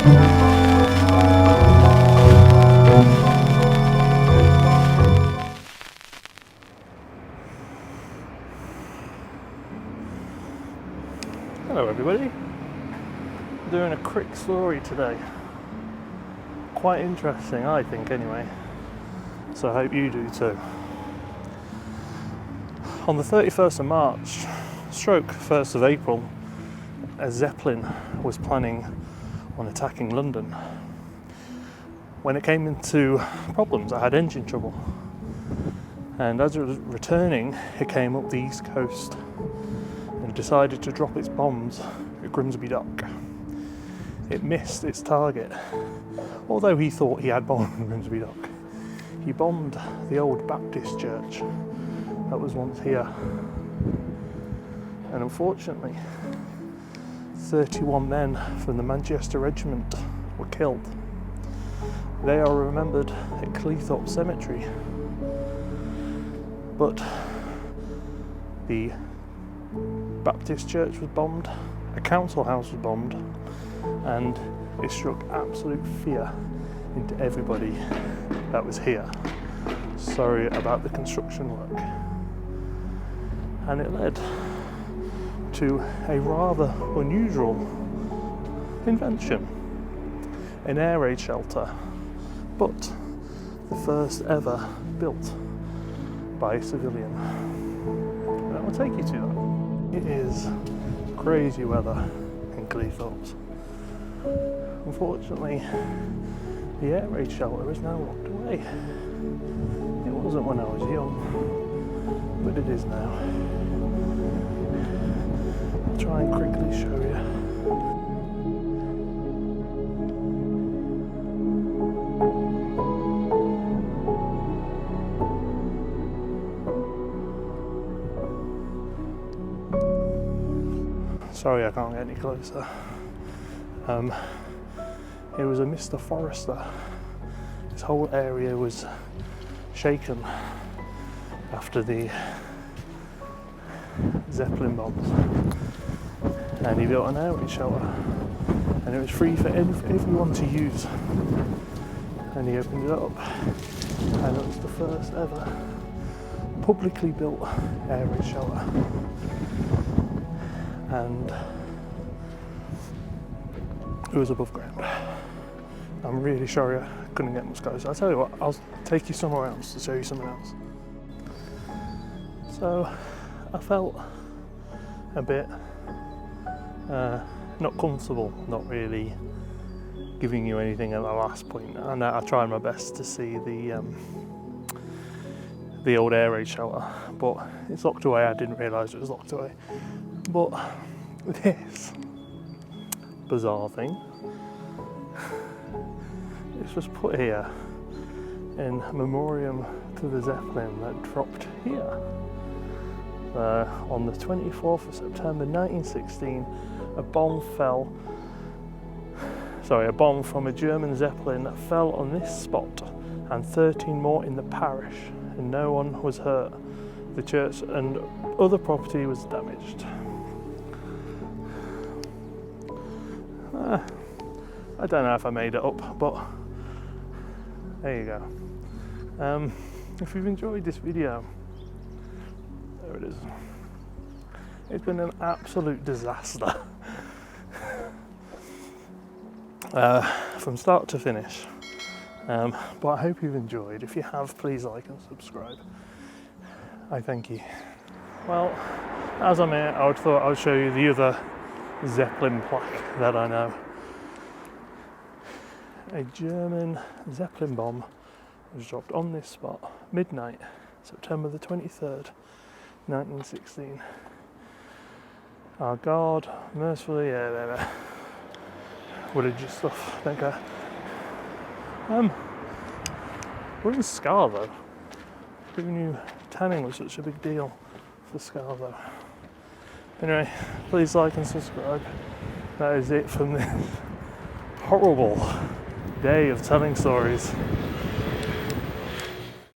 Hello everybody, I'm doing a quick story today. Quite interesting, I think anyway, so I hope you do too. On the 31st of March, stroke 1st of April, a Zeppelin was planning on attacking London. When it came into problems, I had engine trouble, and as it was returning, it came up the east coast and decided to drop its bombs at Grimsby Dock. It missed its target. Although he thought he had bombed Grimsby Dock, he bombed the old Baptist church that was once here. And unfortunately, 31 men from the Manchester regiment were killed. They are remembered at Cleethorpes cemetery. But the Baptist church was bombed, a council house was bombed, and it struck absolute fear into everybody that was here. Sorry about the construction work. And it led to a rather unusual invention, an air raid shelter, but the first ever built by a civilian. And I will take you to that. It is crazy weather in Cleethorpes. Unfortunately, the air raid shelter is now locked away. It wasn't when I was young, but it is now. I'll try and quickly show you. Sorry, I can't get any closer. It was a Mr. Forrester. This whole area was shaken after the Zeppelin bombs, and he built an air raid shelter, and it was free for everyone to use. And he opened it up, and it was the first ever publicly built air raid shelter. And it was above ground. I'm really sorry I couldn't get much closer. I'll tell you what, I'll take you somewhere else to show you something else. So I felt a bit not comfortable, not really giving you anything at the last point. And I tried my best to see the old air raid shelter, but it's locked away. I didn't realise it was locked away. But this bizarre thing, this was put here in memoriam to the Zeppelin that dropped here. On the 24th of September 1916, a bomb from a German Zeppelin fell on this spot, and 13 more in the parish, and no one was hurt. The church and other property was damaged. I don't know if I made it up, but there you go. If you've enjoyed this video, there it is. It's been an absolute disaster from start to finish, but I hope you've enjoyed. If you have, please like and subscribe. I thank you. Well, as I'm here, I thought I would show you the other Zeppelin plaque that I know. A German Zeppelin bomb was dropped on this spot, midnight, September the 23rd, 1916. Our God, mercifully, religious stuff, don't care. We're in Scar though. Who knew tanning was such a big deal for Scar though? Anyway, please like and subscribe. That is it from this horrible day of telling stories.